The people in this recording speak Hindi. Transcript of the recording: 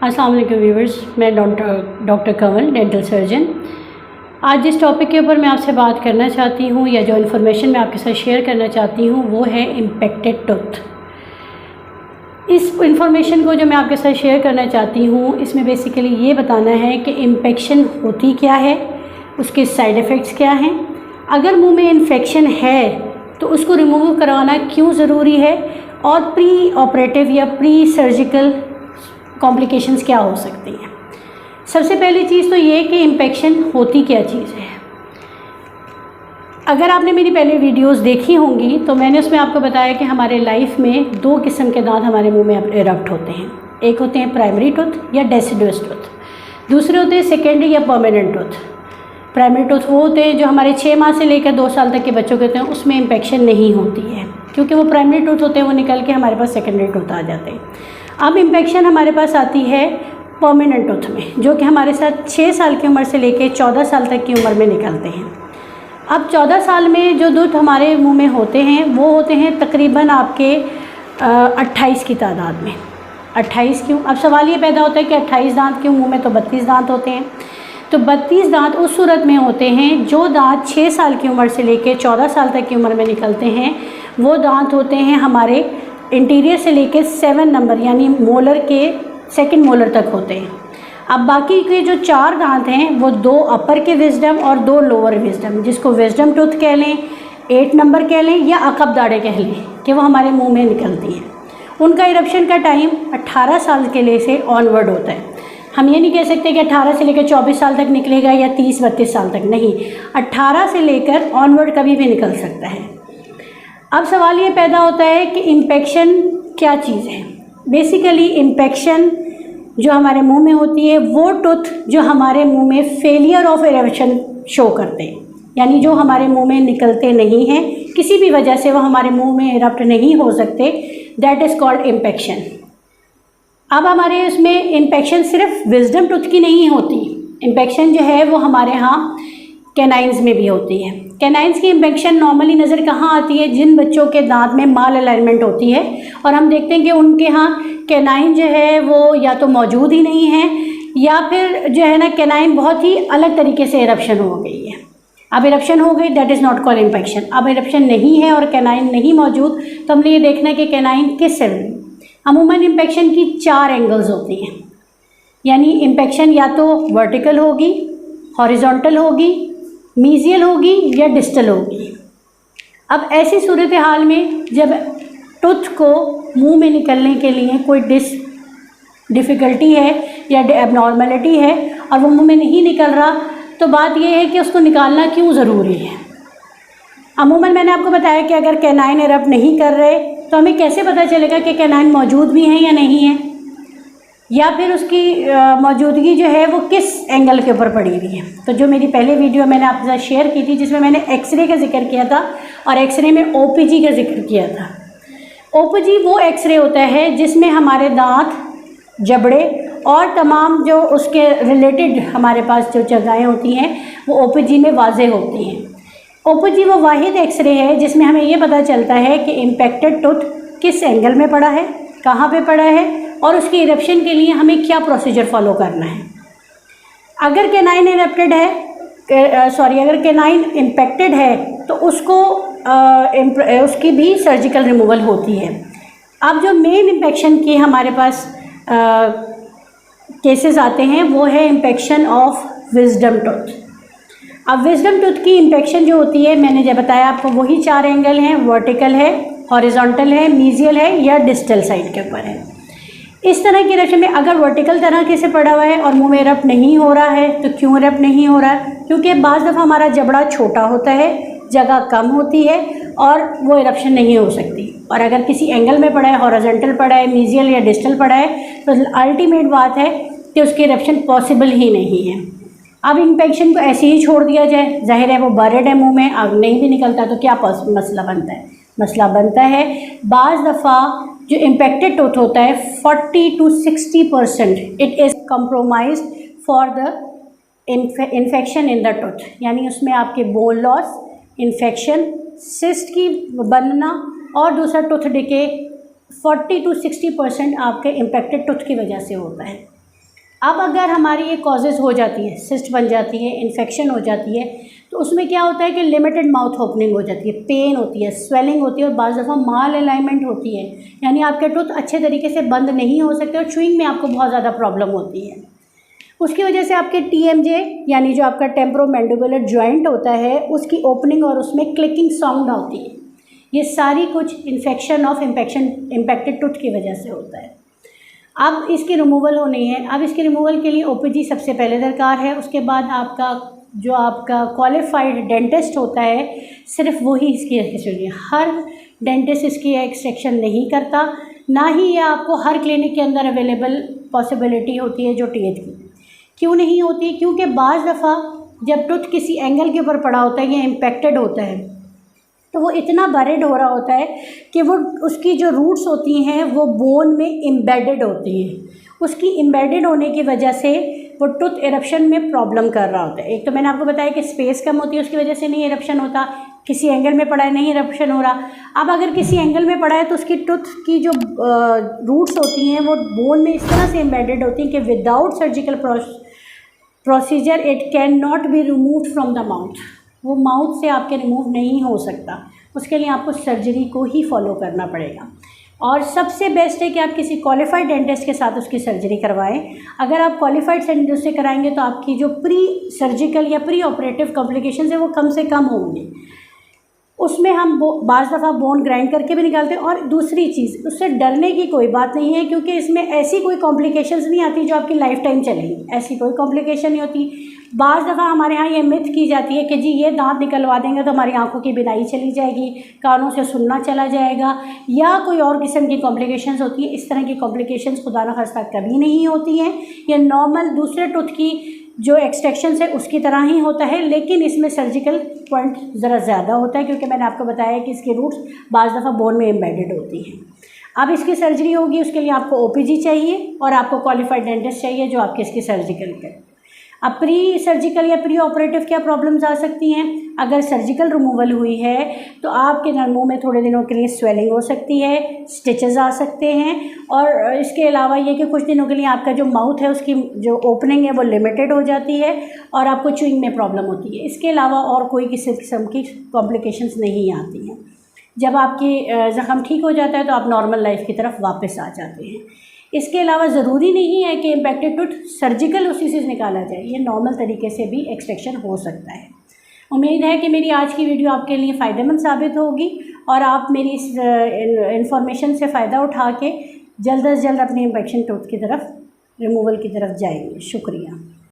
अस्सलाम वालेकुम व्यूवर्स, मैं डॉक्टर कंवल, डेंटल सर्जन। आज जिस टॉपिक के ऊपर मैं आपसे बात करना चाहती हूँ या जो इन्फॉर्मेशन मैं आपके साथ शेयर करना चाहती हूँ वो है इम्पेक्टेड टूथ। इस इन्फॉर्मेशन को जो मैं आपके साथ शेयर करना चाहती हूँ इसमें बेसिकली ये बताना है कि इन्फेक्शन होती क्या है, उसके साइड इफ़ेक्ट्स क्या हैं, अगर मुंह में इन्फेक्शन है तो उसको रिमूव करवाना क्यों ज़रूरी है और प्री ऑपरेटिव या प्री सर्जिकल कॉम्प्लिकेशंस क्या हो सकती हैं। सबसे पहली चीज़ तो ये कि इन्फेक्शन होती क्या चीज़ है। अगर आपने मेरी पहले वीडियोस देखी होंगी तो मैंने उसमें आपको बताया कि हमारे लाइफ में दो किस्म के दांत हमारे मुंह में इरप्ट होते हैं। एक होते हैं प्राइमरी टूथ या डेसिडुअस टूथ, दूसरे होते हैं सेकेंडरी या परमानेंट टूथ। प्राइमरी टूथ वो होते हैं जो हमारे 6 माह से लेकर 2 साल तक के बच्चों के होते हैं, उसमें इन्फेक्शन नहीं होती है क्योंकि वो प्राइमरी टूथ होते हैं, वो निकल के हमारे पास सेकेंडरी टूथ आ जाते हैं। अब इन्फेक्शन हमारे पास आती है परमानेंट टूथ में, जो कि हमारे साथ 6 साल की उम्र से लेकर 14 साल तक की उम्र में निकलते हैं। अब 14 साल में जो दांत हमारे मुंह में होते हैं वो होते हैं तकरीबन आपके 28 की तादाद में। 28 क्यों? अब सवाल ये पैदा होता है कि 28 दांत क्यों? मुंह में तो 32 दांत होते हैं। तो 32 दांत उस सूरत में होते हैं जो दांत 6 साल की उम्र से लेकर 14 साल तक की उम्र में निकलते हैं। वो दांत होते हैं हमारे इंटीरियर से लेकर 7 नंबर यानी मोलर के 2nd मोलर तक होते हैं। अब बाकी के जो 4 दांत हैं वो 2 अपर के विजडम और 2 लोअर विजडम, जिसको विजडम टूथ कह लें, 8 नंबर कह लें या अकब दाढ़े कह लें, कि वो हमारे मुंह में निकलती हैं। उनका इरप्शन का टाइम 18 साल के लिए से ऑनवर्ड होता है। हम ये नहीं कह सकते कि 18 से लेकर 24 साल तक निकलेगा या 30-32 साल तक, नहीं, 18 से लेकर ऑनवर्ड कभी भी निकल सकता है। अब सवाल ये पैदा होता है कि इन्फेक्शन क्या चीज़ है। बेसिकली इन्फेक्शन जो हमारे मुंह में होती है वो टूथ जो हमारे मुंह में फेलियर ऑफ इरप्शन शो करते हैं, यानी जो हमारे मुंह में निकलते नहीं हैं, किसी भी वजह से वो हमारे मुंह में इरप्ट नहीं हो सकते, दैट इज़ कॉल्ड इन्फेक्शन। अब हमारे उसमें इन्फेक्शन सिर्फ विजडम टूथ की नहीं होती, इन्फेक्शन जो है वो हमारे यहाँ कैनाइन्स में भी होती है। कैनाइन्स की इन्फेक्शन नॉर्मली नज़र कहाँ आती है? जिन बच्चों के दांत में माल अलाइनमेंट होती है और हम देखते हैं कि उनके यहाँ कैनाइन जो है वो या तो मौजूद ही नहीं है या फिर जो है ना कैनाइन बहुत ही अलग तरीके से इरप्शन हो गई है। अब इरप्शन हो गई, that is not called infection. अब इरप्शन नहीं है और कैनाइन नहीं मौजूद, तो हमने ये देखना है कि कैनाइन किस से। अमूमन इन्फेक्शन की 4 एंगल्स होती हैं, यानी इन्फेक्शन या तो वर्टिकल होगी, हॉरिजॉन्टल होगी, मीजियल होगी या डिस्टल होगी। अब ऐसी सूरत हाल में जब टूथ को मुंह में निकलने के लिए कोई डिफ़िकल्टी है या एबनॉर्मलिटी है और वो मुंह में नहीं निकल रहा, तो बात ये है कि उसको निकालना क्यों ज़रूरी है। अमूमन मैंने आपको बताया कि अगर कैनाइन इरप्ट नहीं कर रहे तो हमें कैसे पता चलेगा कि कैनाइन मौजूद भी हैं या नहीं है, या फिर उसकी मौजूदगी जो है वो किस एंगल के ऊपर पड़ी हुई है। तो जो मेरी पहले वीडियो मैंने आपके साथ शेयर की थी जिसमें मैंने एक्सरे का जिक्र किया था और एक्सरे में ओपीजी का जिक्र किया था। ओपीजी वो एक्सरे होता है जिसमें हमारे दांत, जबड़े और तमाम जो उसके रिलेटेड हमारे पास जो जगहें होती हैं वो ओपीजी में वाज़े होती हैं। ओपीजी वो वाहिद एक्सरे है जिसमें हमें ये पता चलता है कि इम्पेक्टेड टूथ किस एंगल में पड़ा है, कहाँ पे पड़ा है और उसके इरप्शन के लिए हमें क्या प्रोसीजर फॉलो करना है। अगर कैनाइन इरप्टेड है, अगर कैनाइन इम्पेक्टेड है तो उसको उसकी भी सर्जिकल रिमूवल होती है। अब जो मेन इन्फेक्शन की हमारे पास केसेस आते हैं वो है इन्फेक्शन ऑफ विजडम टूथ। अब विजडम टूथ की इन्फेक्शन जो होती है मैंने जब बताया आपको वही 4 एंगल हैं, वर्टिकल है, हॉरिजॉन्टल है, मीजियल है या डिस्टल साइड के ऊपर है। इस तरह की इरप्शन में अगर वर्टिकल तरह से पड़ा हुआ है और मुंह में इरप्ट नहीं हो रहा है, तो क्यों इरप्ट नहीं हो रहा है? क्योंकि बाज़ दफ़ा हमारा जबड़ा छोटा होता है, जगह कम होती है और वो इरप्शन नहीं हो सकती। और अगर किसी एंगल में पड़ा है, हॉरिजॉन्टल पड़ा है, मीजियल या डिस्टल पड़ा है, तो अल्टीमेट बात है कि उसकी इरप्शन पॉसिबल ही नहीं है। अब इन्फेक्शन को ऐसे ही छोड़ दिया जाए, जाहिर है वो बर्ड है मुँह में, अब नहीं भी निकलता, तो क्या मसला बनता है? मसला बनता है बाज़ दफ़ा जो इम्पेक्टेड टूथ होता है 40 to 60% it is compromise for the infection in the tooth, यानी उसमें आपके बोन लॉस, इन्फेक्शन, सिस्ट की बनना और दूसरा टूथ डिके 40 to 60% आपके इम्पेक्टेड टूथ की वजह से होता है। अब अगर हमारी ये कॉजेज़ हो जाती है, सिस्ट बन जाती है, इन्फेक्शन हो जाती है, तो उसमें क्या होता है कि लिमिटेड माउथ ओपनिंग हो जाती है, पेन होती है, स्वेलिंग होती है और बाज़ दफ़ा माल अलाइनमेंट होती है, यानी आपके टूथ अच्छे तरीके से बंद नहीं हो सकते और च्युइंग में आपको बहुत ज़्यादा प्रॉब्लम होती है। उसकी वजह से आपके TMJ यानी जो आपका टेम्पोरोमैंडिबुलर जॉइंट होता है उसकी ओपनिंग और उसमें क्लिकिंग साउंड आती है। ये सारी कुछ इन्फेक्शन ऑफ इम्पैक्टेड टूथ की वजह से होता है। अब इसकी रिमूवल होनी है। अब इसके रिमूवल के लिए OPG सबसे पहले दरकार है। उसके बाद आपका क्वालिफाइड डेंटिस्ट होता है, सिर्फ वही इसकी एक्सट्रैक्शन, हर डेंटिस्ट इसकी एक्सट्रैक्शन नहीं करता, ना ही ये आपको हर क्लिनिक के अंदर अवेलेबल पॉसिबिलिटी होती है जो टीथ की। क्यों नहीं होती? क्योंकि बाज़ दफ़ा जब टूथ किसी एंगल के ऊपर पड़ा होता है या इम्पैक्टेड होता है तो वो इतना बरेड हो रहा होता है कि वो उसकी जो रूट्स होती हैं वो बोन में एम्बेडेड होती हैं। उसकी एम्बेडेड होने की वजह से वो टूथ इरप्शन में प्रॉब्लम कर रहा होता है। एक तो मैंने आपको बताया कि स्पेस कम होती है, उसकी वजह से नहीं इरप्शन होता, किसी एंगल में पड़ा है नहीं इरप्शन हो रहा। अब अगर किसी एंगल में पड़ा है तो उसकी टूथ की जो रूट्स होती हैं वो बोन में इस तरह से एम्बेडेड होती हैं कि without surgical procedure it can not be removed from the mouth. वो माउथ से आपके रिमूव नहीं हो सकता, उसके लिए आपको सर्जरी को ही फॉलो करना पड़ेगा। और सबसे बेस्ट है कि आप किसी क्वालिफाइड डेंटिस्ट के साथ उसकी सर्जरी करवाएं। अगर आप क्वालिफाइड डेंटिस्ट से कराएंगे तो आपकी जो प्री सर्जिकल या प्री ऑपरेटिव कॉम्प्लिकेशंस है वो कम से कम होंगी। उसमें हम बाज़ दफ़ा बोन ग्राइंड करके भी निकालते हैं। और दूसरी चीज़, उससे डरने की कोई बात नहीं है क्योंकि इसमें ऐसी कोई कॉम्प्लिकेशंस नहीं आती जो आपकी लाइफ टाइम चलेगी, ऐसी कोई कॉम्प्लिकेशन नहीं होती। बाज़ दफ़ा हमारे यहाँ ये मिथ की जाती है कि जी ये दांत निकलवा देंगे तो हमारी आंखों की बिनाई चली जाएगी, कानों से सुनना चला जाएगा, या कोई और किस्म की कॉम्प्लिकेशंस होती है। इस तरह की कॉम्प्लिकेशंस खुदा न खास्ता कभी नहीं होती हैं। ये नॉर्मल दूसरे टूथ की जो एक्सट्रैक्शन है उसकी तरह ही होता है, लेकिन इसमें सर्जिकल पॉइंट ज़रा ज़्यादा होता है क्योंकि मैंने आपको बताया कि इसकी रूट्स बाज़ दफ़ा बोन में एम्बेडेड होती हैं। अब इसकी सर्जरी होगी, उसके लिए आपको OPG चाहिए और आपको क्वालिफाइड डेंटिस्ट चाहिए जो आपकी इसकी सर्जिकल करे। अब प्री सर्जिकल या प्री ऑपरेटिव क्या प्रॉब्लम्स आ सकती हैं? अगर सर्जिकल रिमूवल हुई है तो आपके मुंह में थोड़े दिनों के लिए स्वेलिंग हो सकती है, स्टिचेस आ सकते हैं, और इसके अलावा ये कि कुछ दिनों के लिए आपका जो माउथ है उसकी जो ओपनिंग है वो लिमिटेड हो जाती है और आपको च्युइंग में प्रॉब्लम होती है। इसके अलावा और कोई किसी किस्म की कॉम्प्लिकेशंस नहीं आती हैं। जब आपकी ज़ख़म ठीक हो जाता है तो आप नॉर्मल लाइफ की तरफ वापस आ जाते हैं। इसके अलावा ज़रूरी नहीं है कि इम्पैक्टेड टूथ सर्जिकल उसी से निकाला जाए, ये नॉर्मल तरीके से भी एक्सट्रैक्शन हो सकता है। उम्मीद है कि मेरी आज की वीडियो आपके लिए फ़ायदेमंद साबित होगी और आप मेरी इस इन्फॉर्मेशन से फ़ायदा उठा के जल्द अज जल्द अपनी इम्पैक्शन टूथ की तरफ रिमूवल की तरफ जाएंगे। शुक्रिया।